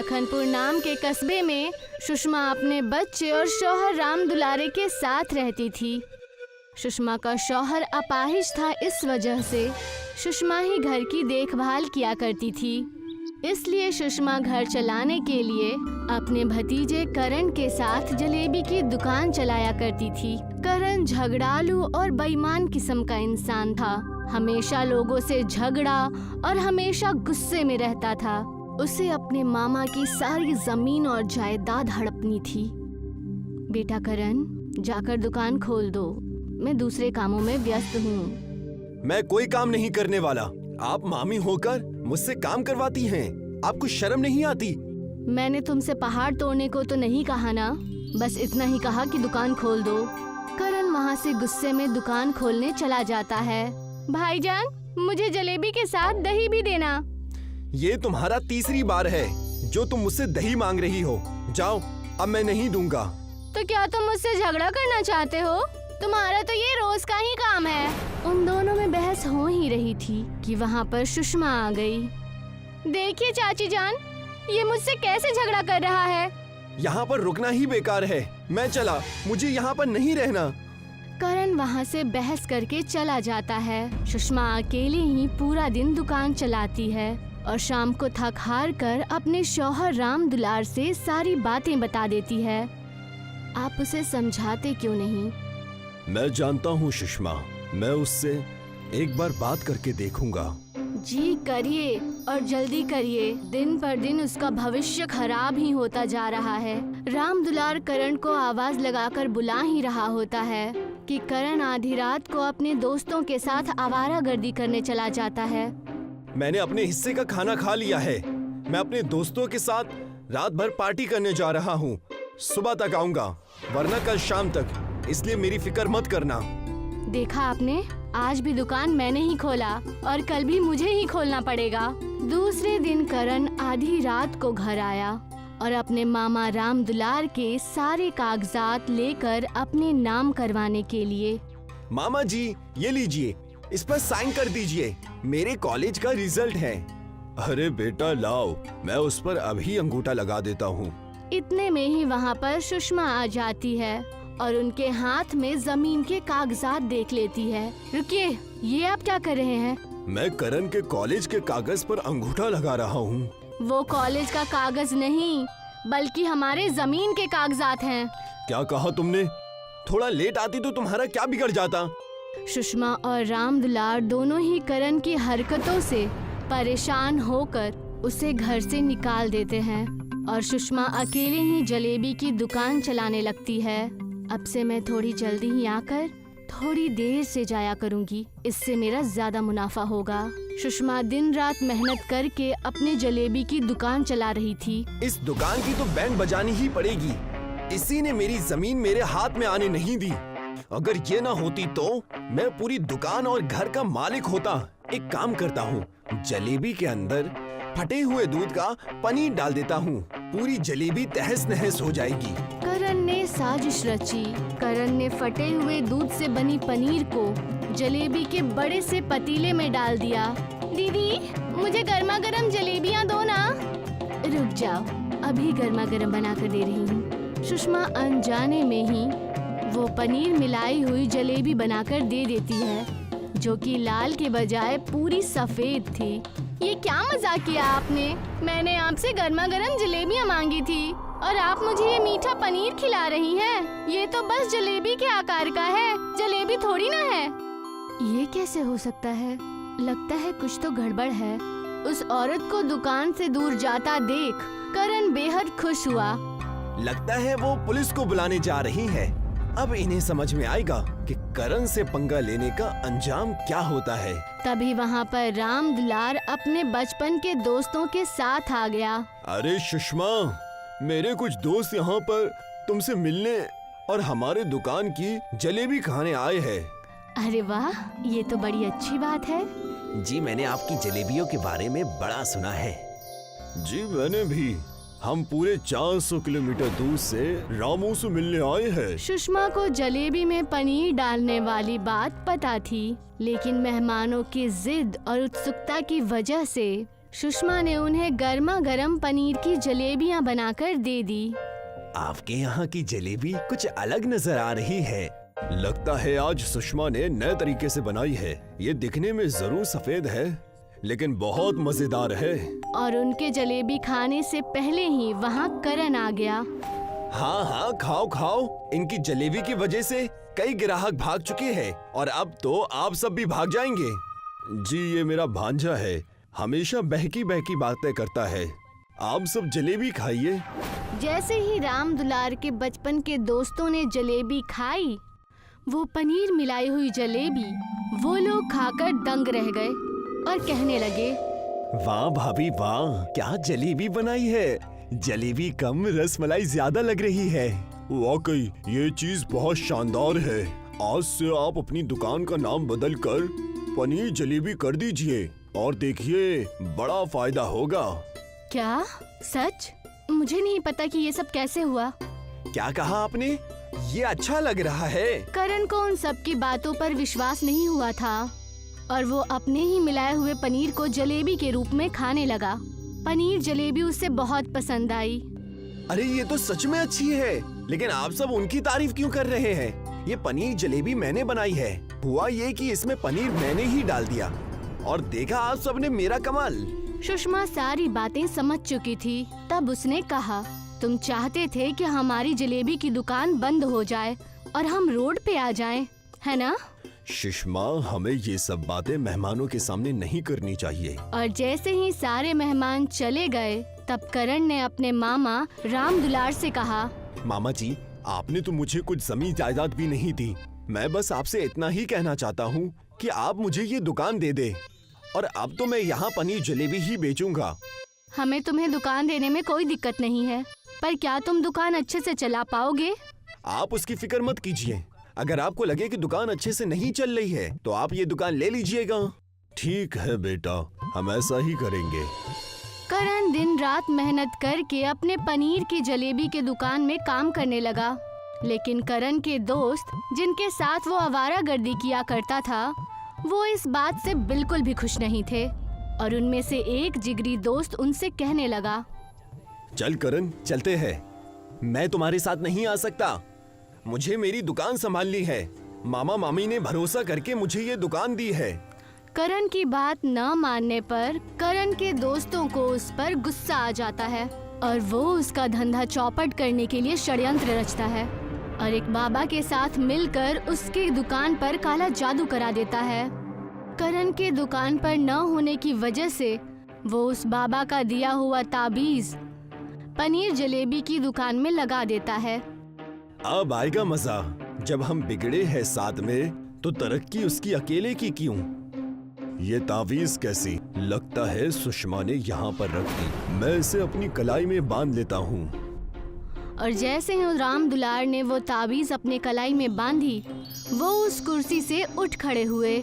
लखनपुर नाम के कस्बे में सुषमा अपने बच्चे और शौहर राम दुलारे के साथ रहती थी। सुषमा का शौहर अपाहिज था, इस वजह से सुषमा ही घर की देखभाल किया करती थी। इसलिए सुषमा घर चलाने के लिए अपने भतीजे करण के साथ जलेबी की दुकान चलाया करती थी। करण झगड़ालू और बेईमान किस्म का इंसान था। हमेशा लोगों से झगड़ा और हमेशा गुस्से में रहता था। उसे अपने मामा की सारी जमीन और जायदाद हड़पनी थी। बेटा करण, जाकर दुकान खोल दो, मैं दूसरे कामों में व्यस्त हूँ। मैं कोई काम नहीं करने वाला। आप मामी होकर मुझसे काम करवाती हैं। आपको शर्म नहीं आती? मैंने तुमसे पहाड़ तोड़ने को तो नहीं कहा ना, बस इतना ही कहा कि दुकान खोल दो। करण वहाँ से गुस्से में दुकान खोलने चला जाता है। भाईजान, मुझे जलेबी के साथ दही भी देना। ये तुम्हारा तीसरी बार है जो तुम मुझसे दही मांग रही हो। जाओ, अब मैं नहीं दूंगा। तो क्या तुम मुझसे झगड़ा करना चाहते हो? तुम्हारा तो ये रोज का ही काम है। उन दोनों में बहस हो ही रही थी कि वहाँ पर सुषमा आ गई। देखिए चाची जान, ये मुझसे कैसे झगड़ा कर रहा है। यहाँ पर रुकना ही बेकार है। मैं चला, मुझे यहाँ पर नहीं रहना। करण वहाँ से बहस करके चला जाता है। सुषमा अकेले ही पूरा दिन दुकान चलाती है और शाम को थक हार कर अपने शौहर राम दुलार से सारी बातें बता देती है। आप उसे समझाते क्यों नहीं? मैं जानता हूँ सुषमा, मैं उससे एक बार बात करके देखूंगा। जी करिए, और जल्दी करिए। दिन पर दिन उसका भविष्य खराब ही होता जा रहा है। राम दुलार करण को आवाज लगाकर बुला ही रहा होता है कि करण आधी रात को अपने दोस्तों के साथ आवारागर्दी करने चला जाता है। मैंने अपने हिस्से का खाना खा लिया है। मैं अपने दोस्तों के साथ रात भर पार्टी करने जा रहा हूँ। सुबह तक आऊंगा, वरना कल शाम तक, इसलिए मेरी फिक्र मत करना। देखा आपने, आज भी दुकान मैंने ही खोला और कल भी मुझे ही खोलना पड़ेगा। दूसरे दिन करण आधी रात को घर आया और अपने मामा राम दुलार के सारे कागजात लेकर अपने नाम करवाने के लिए। मामा जी, ये लीजिए, इस पर साइन कर दीजिए। मेरे कॉलेज का रिजल्ट है। अरे बेटा लाओ, मैं उस पर अभी अंगूठा लगा देता हूँ। इतने में ही वहाँ पर सुषमा आ जाती है और उनके हाथ में जमीन के कागजात देख लेती है। रुकिए, ये आप क्या कर रहे हैं? मैं करण के कॉलेज के कागज पर अंगूठा लगा रहा हूँ। वो कॉलेज का कागज नहीं, बल्कि हमारे जमीन के कागजात हैं। क्या कहा तुमने? थोड़ा लेट आती तो तुम्हारा क्या बिगड़ जाता? सुषमा और राम दुलार दोनों ही करण की हरकतों से परेशान होकर उसे घर से निकाल देते हैं और सुषमा अकेले ही जलेबी की दुकान चलाने लगती है। अब से मैं थोड़ी जल्दी ही आकर थोड़ी देर से जाया करूंगी, इससे मेरा ज्यादा मुनाफा होगा। सुषमा दिन रात मेहनत करके अपनी जलेबी की दुकान चला रही थी। इस दुकान की तो बैंड बजानी ही पड़ेगी। इसी ने मेरी जमीन मेरे हाथ में आने नहीं दी। अगर ये ना होती तो मैं पूरी दुकान और घर का मालिक होता। एक काम करता हूँ, जलेबी के अंदर फटे हुए दूध का पनीर डाल देता हूँ। पूरी जलेबी तहस नहस हो जाएगी। करण ने साजिश रची। करण ने फटे हुए दूध से बनी पनीर को जलेबी के बड़े से पतीले में डाल दिया। दीदी, मुझे गर्मा गर्म जलेबियाँ दो ना। रुक जाओ, अभी गर्मा गर्म बना कर दे रही हूँ। सुषमा अनजाने में ही वो पनीर मिलाई हुई जलेबी बनाकर दे देती है, जो कि लाल के बजाय पूरी सफेद थी। ये क्या मजाक किया आपने? मैंने आपसे गर्मा गर्म जलेबियाँ मांगी थी और आप मुझे ये मीठा पनीर खिला रही हैं। ये तो बस जलेबी के आकार का है, जलेबी थोड़ी ना है। ये कैसे हो सकता है? लगता है कुछ तो गड़बड़ है। उस औरत को दुकान से दूर जाता देख करण बेहद खुश हुआ। लगता है वो पुलिस को बुलाने जा रही है। अब इन्हें समझ में आएगा कि करण से पंगा लेने का अंजाम क्या होता है। तभी वहाँ पर राम दुलार अपने बचपन के दोस्तों के साथ आ गया। अरे सुषमा, मेरे कुछ दोस्त यहाँ पर तुमसे मिलने और हमारे दुकान की जलेबी खाने आए हैं। अरे वाह, ये तो बड़ी अच्छी बात है। जी, मैंने आपकी जलेबियों के बारे में बड़ा सुना है। जी, मैंने भी। हम पूरे 400 किलोमीटर दूर से रामू से मिलने आए हैं। सुषमा को जलेबी में पनीर डालने वाली बात पता थी, लेकिन मेहमानों की जिद और उत्सुकता की वजह से सुषमा ने उन्हें गर्मा गर्म पनीर की जलेबियां बनाकर दे दी। आपके यहाँ की जलेबी कुछ अलग नजर आ रही है। लगता है आज सुषमा ने नए तरीके से बनाई है। ये दिखने में जरूर सफेद है, लेकिन बहुत मजेदार है। और उनके जलेबी खाने से पहले ही वहाँ करण आ गया। हाँ हाँ, खाओ खाओ। इनकी जलेबी की वजह से कई ग्राहक भाग चुके हैं और अब तो आप सब भी भाग जाएंगे। जी, ये मेरा भांजा है, हमेशा बहकी बहकी बातें करता है। आप सब जलेबी खाइए। जैसे ही राम दुलार के बचपन के दोस्तों ने जलेबी खाई, वो पनीर मिलाई हुई जलेबी वो लोग खाकर दंग रह गए और कहने लगे, वाह भाभी वाह, क्या जलेबी बनाई है। जलेबी कम रसमलाई ज्यादा लग रही है। वाकई ये चीज बहुत शानदार है। आज से आप अपनी दुकान का नाम बदलकर पनीर जलेबी कर दीजिए और देखिए बड़ा फायदा होगा। क्या सच? मुझे नहीं पता कि ये सब कैसे हुआ। क्या कहा आपने? ये अच्छा लग रहा है। करण को उन सब की बातों पर विश्वास नहीं हुआ था और वो अपने ही मिलाए हुए पनीर को जलेबी के रूप में खाने लगा। पनीर जलेबी उसे बहुत पसंद आई। अरे ये तो सच में अच्छी है, लेकिन आप सब उनकी तारीफ क्यों कर रहे हैं? ये पनीर जलेबी मैंने बनाई है। हुआ ये कि इसमें पनीर मैंने ही डाल दिया और देखा आप सब ने मेरा कमाल। सुषमा सारी बातें समझ चुकी थी। तब उसने कहा, तुम चाहते थे कि हमारी जलेबी की दुकान बंद हो जाए और हम रोड पे आ जाएं, है ना? सुषमा, हमें ये सब बातें मेहमानों के सामने नहीं करनी चाहिए। और जैसे ही सारे मेहमान चले गए, तब करण ने अपने मामा राम दुलार से कहा, मामा जी, आपने तो मुझे कुछ जमीन जायदाद भी नहीं दी। मैं बस आपसे इतना ही कहना चाहता हूँ कि आप मुझे ये दुकान दे दे और अब तो मैं यहाँ पनीर जलेबी ही बेचूंगा। हमें तुम्हें दुकान देने में कोई दिक्कत नहीं है, पर क्या तुम दुकान अच्छे से चला पाओगे? आप उसकी फिक्र मत कीजिए। अगर आपको लगे कि दुकान अच्छे से नहीं चल रही है तो आप ये दुकान ले लीजिएगा। ठीक है बेटा, हम ऐसा ही करेंगे। करण दिन रात मेहनत करके अपने पनीर की जलेबी के दुकान में काम करने लगा, लेकिन करण के दोस्त जिनके साथ वो आवारागर्दी किया करता था, वो इस बात से बिल्कुल भी खुश नहीं थे और उनमें से एक जिगरी दोस्त उनसे कहने लगा, चल करण, चलते हैं। मैं तुम्हारे साथ नहीं आ सकता। मुझे मेरी दुकान संभालनी है। मामा मामी ने भरोसा करके मुझे ये दुकान दी है। करण की बात न मानने पर करण के दोस्तों को उस पर गुस्सा आ जाता है और वो उसका धंधा चौपट करने के लिए षड्यंत्र रचता है और एक बाबा के साथ मिलकर उसके दुकान पर काला जादू करा देता है। करण के दुकान पर न होने की वजह से वो उस बाबा का दिया हुआ ताबीज पनीर जलेबी की दुकान में लगा देता है। अब आएगा मजा। जब हम बिगड़े हैं साथ में तो तरक्की उसकी अकेले की क्यों? ये तावीज कैसी? लगता है सुषमा ने यहाँ पर रख दी। मैं इसे अपनी कलाई में बांध लेता हूँ। और जैसे ही राम दुलार ने वो ताबीज अपने कलाई में बांधी, वो उस कुर्सी से उठ खड़े हुए।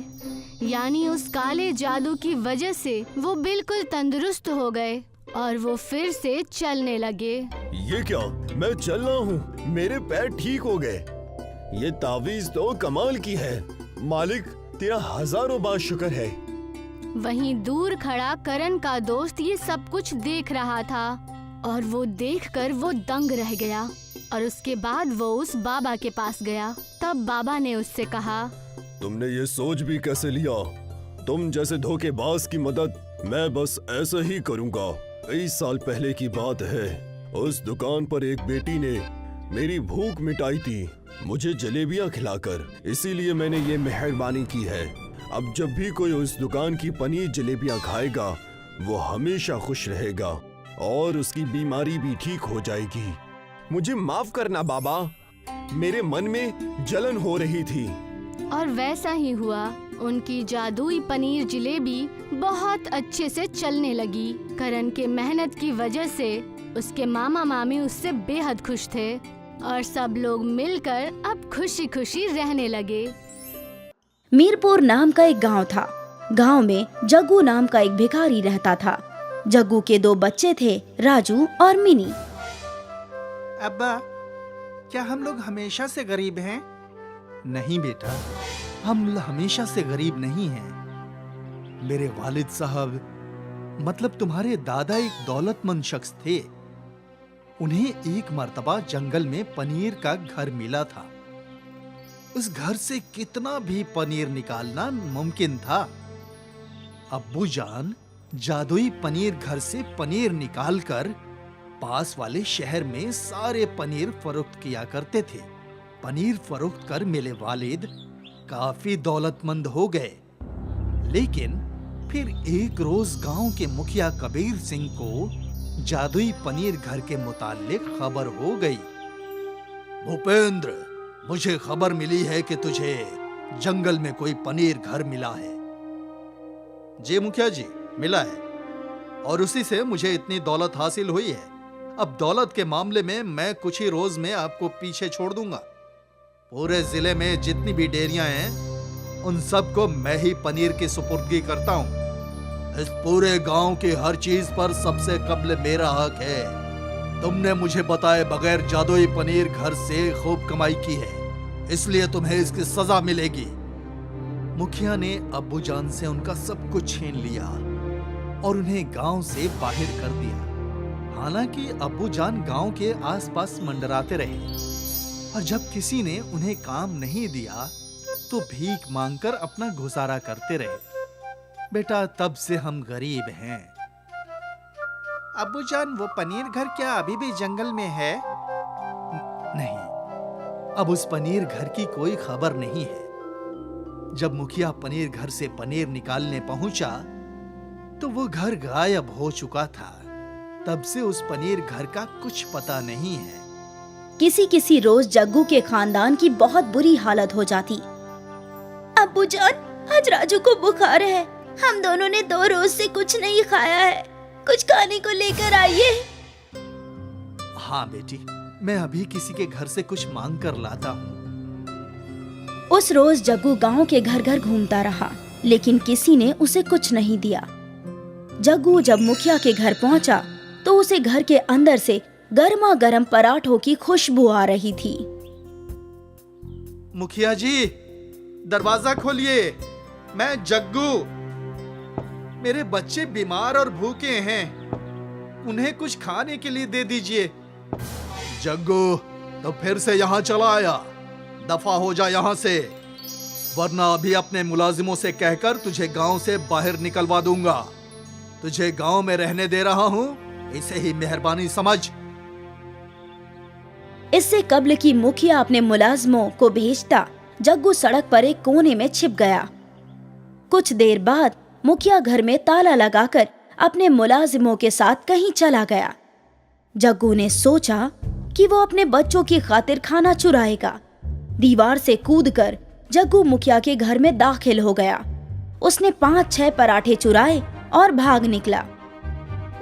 यानी उस काले जादू की वजह से वो बिल्कुल तंदुरुस्त हो गए और वो फिर से चलने लगे। ये क्या? मैं चल रहा हूँ, मेरे पैर ठीक हो गए। ये तावीज तो कमाल की है। मालिक, तेरा हजारों बार शुक्र है। वहीं दूर खड़ा करण का दोस्त ये सब कुछ देख रहा था और वो देखकर वो दंग रह गया और उसके बाद वो उस बाबा के पास गया। तब बाबा ने उससे कहा, तुमने ये सोच भी कैसे लिया? तुम जैसे धोखेबाज की मदद मैं बस ऐसा ही करूँगा। 20 साल पहले की बात है। उस दुकान पर एक बेटी ने मेरी भूख मिटाई थी, मुझे जलेबियां खिलाकर। इसीलिए मैंने ये मेहरबानी की है। अब जब भी कोई उस दुकान की पनीर जलेबियां खाएगा, वो हमेशा खुश रहेगा और उसकी बीमारी भी ठीक हो जाएगी। मुझे माफ करना बाबा, मेरे मन में जलन हो रही थी। और वैसा ही हुआ। उनकी जादुई पनीर जलेबी बहुत अच्छे से चलने लगी। करण के मेहनत की वजह से उसके मामा मामी उससे बेहद खुश थे और सब लोग मिलकर अब खुशी खुशी रहने लगे। मीरपुर नाम का एक गांव था। गांव में जग्गू नाम का एक भिखारी रहता था। जग्गू के 2 बच्चे थे, राजू और मिनी। अब्बा, क्या हम लोग हमेशा से गरीब हैं? नहीं बेटा, हम हमेशा से गरीब नहीं हैं। मेरे वालिद साहब मतलब तुम्हारे दादा एक दौलतमंद शख्स थे। उन्हें एक मर्तबा जंगल में पनीर का घर मिला था। उस घर से कितना भी पनीर निकालना मुमकिन था। अब्बू जान जादुई पनीर घर से पनीर निकालकर पास वाले शहर में सारे पनीर फरोख्त किया करते थे। पनीर फरोख्त कर मेरे वालिद काफी दौलतमंद हो गए। लेकिन फिर एक रोज गांव के मुखिया कबीर सिंह को जादुई पनीर घर के मुताल्लिक खबर हो गई। भूपेंद्र, मुझे खबर मिली है कि तुझे जंगल में कोई पनीर घर मिला है। जी मुखिया जी, मिला है, और उसी से मुझे इतनी दौलत हासिल हुई है। अब दौलत के मामले में मैं कुछ ही रोज में आपको पीछे छोड़ दूंगा। पूरे जिले में जितनी भी डेयरियां हैं, उन सबको मैं ही पनीर की सुपुर्दगी करता हूं। इस पूरे गांव की हर चीज पर सबसे कब्ल मेरा हक है। तुमने मुझे बताए बगैर जादुई पनीर घर से खूब कमाई की है, इसलिए तुम्हें इसकी सजा मिलेगी। मुखिया ने अब्बू जान से उनका सब कुछ छीन लिया और उन्हें गांव से बाहर कर दिया। हालांकि अब्बू जान गांव के आसपास मंडराते रहे और जब किसी ने उन्हें काम नहीं दिया तो भीख मांगकर अपना गुजारा करते रहे। बेटा, तब से हम गरीब हैं। अब्बू जान, वो पनीर घर क्या अभी भी जंगल में है? नहीं, अब उस पनीर घर की कोई खबर नहीं है। जब मुखिया पनीर घर से पनीर निकालने पहुंचा तो वो घर गायब हो चुका था। तब से उस पनीर घर का कुछ पता नहीं है। किसी किसी रोज जग्गू के खानदान की बहुत बुरी हालत हो जाती। अब्बू जान, आज राजू को बुखार है। हम दोनों ने 2 रोज से कुछ नहीं खाया है। कुछ खाने को लेकर आइए। हाँ बेटी, मैं अभी किसी के घर से कुछ मांग कर लाता हूँ। उस रोज जग्गू गांव के घर घर घूमता रहा, लेकिन किसी ने उसे कुछ नहीं दिया। जग्गू जब मुखिया के घर पहुंचा तो उसे घर के अंदर से गर्मा गर्म पराठों की खुशबू आ रही थी। मुखिया जी, दरवाजा खोलिए, मैं जग्गू। मेरे बच्चे बीमार और भूखे हैं, उन्हें कुछ खाने के लिए दे दीजिए। जग्गू, तो फिर से यहाँ चला आया? दफा हो जा यहाँ से, वरना अभी अपने मुलाजिमों से कहकर तुझे गांव से बाहर निकलवा दूंगा। तुझे गांव में रहने दे रहा हूँ, इसे ही मेहरबानी समझ। इससे कब्ल की मुखिया अपने मुलाजमों को भेजता जग्गू सड़क पर एक कोने में छिप गया। कुछ देर बाद मुखिया घर में ताला लगाकर अपने मुलाजिमों के साथ कहीं चला गया। जग्गू ने सोचा कि वो अपने बच्चों की खातिर खाना चुराएगा। दीवार से कूदकर जग्गू मुखिया के घर में दाखिल हो गया। उसने 5-6 पराठे चुराए और भाग निकला।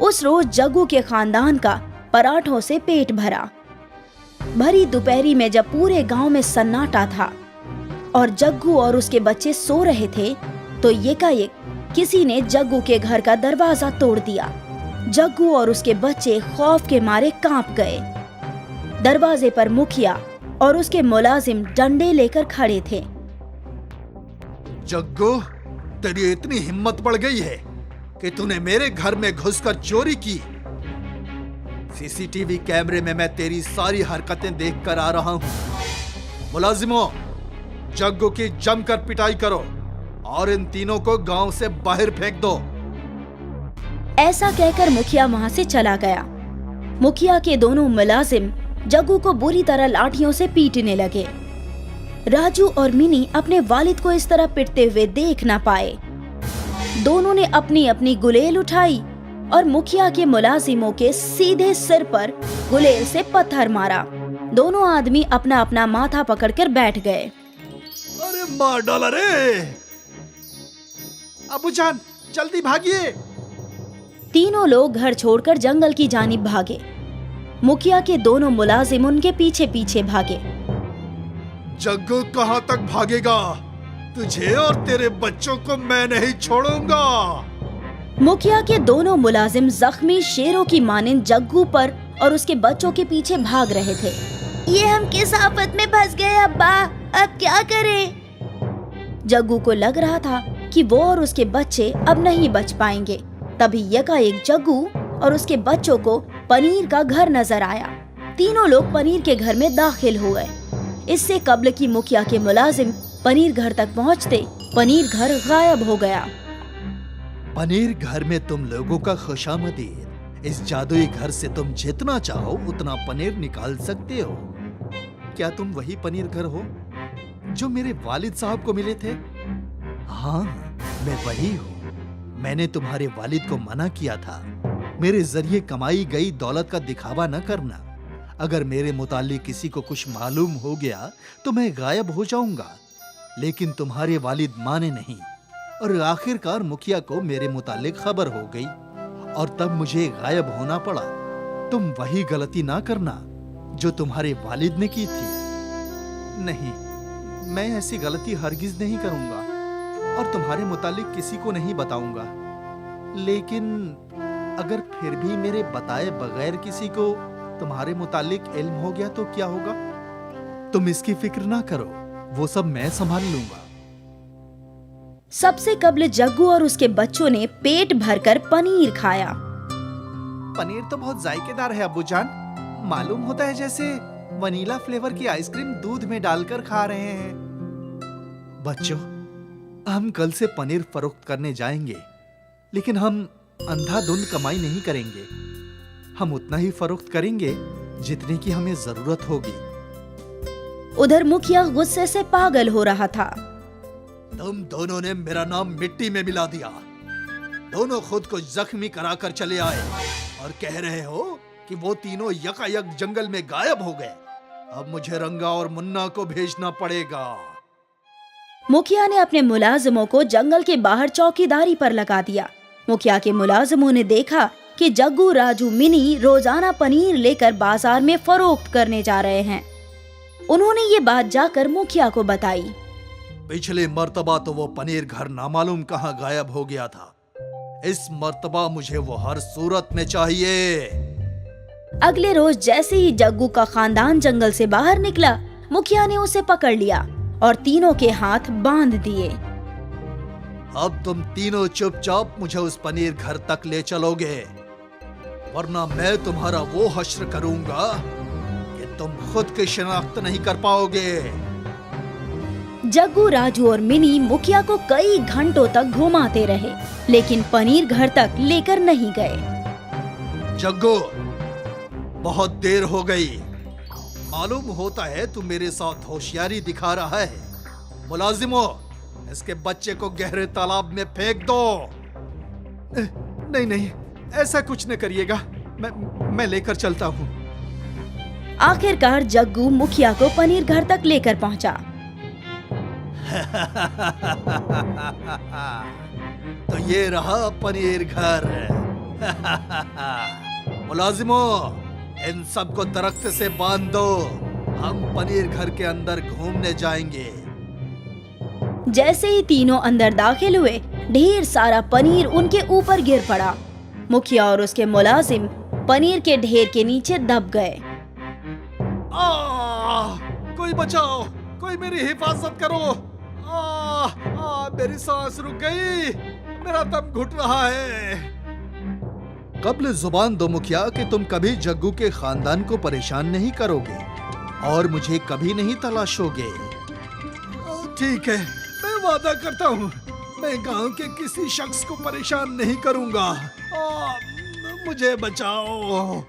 उस रोज जग्गू के खानदान का पराठों से पेट भरा। भरी दोपहरी में जब पूरे गांव में सन्नाटा था और जग्गू और उसके बच्चे सो रहे थे तो एकाएक किसी ने जग्गू के घर का दरवाजा तोड़ दिया। जग्गू और उसके बच्चे खौफ के मारे कांप गए। दरवाजे पर मुखिया और उसके मुलाजिम डंडे लेकर खड़े थे। जग्गू, तेरी इतनी हिम्मत बढ़ गई है कि तूने मेरे घर में घुसकर चोरी की। सीसीटीवी कैमरे में मैं तेरी सारी हरकतें देखकर आ रहा हूं। मुलाजिमों, जग्गू की जमकर पिटाई करो और इन तीनों को गांव से बाहर फेंक दो। ऐसा कहकर मुखिया वहां से चला गया। मुखिया के दोनों मुलाजिम जग्गू को बुरी तरह लाठियों से पीटने लगे। राजू और मिनी अपने वालिद को इस तरह पिटते हुए देख न पाए। दोनों ने अपनी अपनी गुलेल उठाई और मुखिया के मुलाजिमों के सीधे सिर पर गुलेल से पत्थर मारा। दोनों आदमी अपना अपना माथा पकड़कर बैठ गए। अरे मार डाला रे! अबू जान, जल्दी भागिए! तीनों लोग घर छोड़कर जंगल की जानिब भागे। मुखिया के दोनों मुलाजिम उनके पीछे पीछे भागे। जग्गू कहां तक भागेगा? तुझे और तेरे बच्चों को मैं नहीं छोड़ूंगा। मुखिया के दोनों मुलाजिम जख्मी शेरों की मानिंद जग्गू पर और उसके बच्चों के पीछे भाग रहे थे। ये हम किस आफत में फंस गए अब्बा, अब क्या करें? जग्गू को लग रहा था कि वो और उसके बच्चे अब नहीं बच पाएंगे। तभी यकाएक जग्गू और उसके बच्चों को पनीर का घर नजर आया। तीनों लोग पनीर के घर में दाखिल हो गए। इससे कब्ल की मुखिया के मुलाजिम पनीर घर तक पहुंचते पनीर घर गायब हो गया। पनीर घर में तुम लोगों का खुशामदीद। इस जादुई घर से तुम जितना चाहो उतना पनीर निकाल सकते हो। क्या तुम वही पनीर घर हो जो मेरे वालिद साहब को मिले थे? हाँ, मैं वही हूँ। मैंने तुम्हारे वालिद को मना किया था मेरे जरिए कमाई गई दौलत का दिखावा न करना। अगर मेरे मुतालिक किसी को कुछ मालूम हो गया तो मैं गायब हो जाऊंगा। लेकिन तुम्हारे वालिद माने नहीं और आखिरकार मुखिया को मेरे मुतालिक खबर हो गई और तब मुझे गायब होना पड़ा। तुम वही गलती ना करना जो तुम्हारे वालिद ने की थी। नहीं, मैं ऐसी गलती हरगिज नहीं करूंगा और तुम्हारे मुतालिक किसी को नहीं बताऊंगा। लेकिन अगर फिर भी मेरे बताए बगैर किसी को तुम्हारे मुतालिक इल्म हो गया तो क्या होगा? तुम इसकी फिक्र ना करो, वो सब मैं संभाल लूंगा। सबसे कब्ल जग्गू और उसके बच्चों ने पेट भरकर पनीर खाया। पनीर तो बहुत जायकेदार है अब्बू जान। मालूम होता है जैसे वनीला फ्लेवर की आइसक्रीम दूध में डालकर खा रहे हैं। बच्चों, हम कल से पनीर फरोख्त करने जाएंगे, लेकिन हम अंधाधुंध कमाई नहीं करेंगे। हम उतना ही फरोख्त करेंगे जितने की हमें जरूरत होगी। उधर मुखिया गुस्से से पागल हो रहा था। तुम दोनों ने मेरा नाम मिट्टी में मिला दिया। दोनों खुद को जख्मी कराकर चले आए और कह रहे हो कि वो तीनों यकायक जंगल में गायब हो गए। अब मुझे रंगा और मुन्ना को भेजना पड़ेगा। मुखिया ने अपने मुलाजिमों को जंगल के बाहर चौकीदारी पर लगा दिया। मुखिया के मुलाजिमों ने देखा कि जग्गू, राजू, मिनी रोजाना पनीर लेकर बाजार में फरोख्त करने जा रहे हैं। उन्होंने ये बात जाकर मुखिया को बताई। पिछले मर्तबा तो वो पनीर घर नामालूम कहाँ गायब हो गया था। इस मर्तबा मुझे वो हर सूरत में चाहिए। अगले रोज जैसे ही जग्गू का खानदान जंगल से बाहर निकला, मुखिया ने उसे पकड़ लिया और तीनों के हाथ बांध दिए। अब तुम तीनों चुपचाप मुझे उस पनीर घर तक ले चलोगे, वरना मैं तुम्हारा वो हश्र करूंगा कि तुम खुद की शिनाख्त नहीं कर पाओगे। जग्गू, राजू और मिनी मुखिया को कई घंटों तक घुमाते रहे, लेकिन पनीर घर तक लेकर नहीं गए। जग्गू, बहुत देर हो गई। मालूम होता है तू मेरे साथ होशियारी दिखा रहा है। मुलाजिमों, इसके बच्चे को गहरे तालाब में फेंक दो। नहीं नहीं, ऐसा कुछ न करिएगा। मैं लेकर चलता हूँ। आखिरकार जग्गू मुखिया को पनीर घर तक लेकर पहुँचा। तो ये रहा पनीर घर। मुलाजिमों, इन सबको दरख्त से बांध दो। हम पनीर घर के अंदर घूमने जाएंगे। जैसे ही तीनों अंदर दाखिल हुए, ढेर सारा पनीर उनके ऊपर गिर पड़ा। मुखिया और उसके मुलाजिम पनीर के ढेर के नीचे दब गए। कोई बचाओ, कोई मेरी हिफाजत करो। मेरी सांस रुक गई, मेरा दम घुट रहा है। कब्ल जुबान दो मुखिया कि तुम कभी जग्गू के खानदान को परेशान नहीं करोगे और मुझे कभी नहीं तलाशोगे। ठीक है, मैं वादा करता हूँ मैं गांव के किसी शख्स को परेशान नहीं करूंगा। मुझे बचाओ।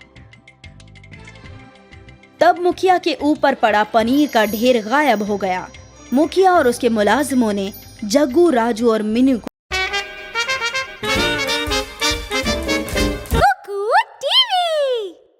तब मुखिया के ऊपर पड़ा पनीर का ढेर गायब हो गया। मुखिया और उसके मुलाजिमों ने जग्गू, राजू और मिनी को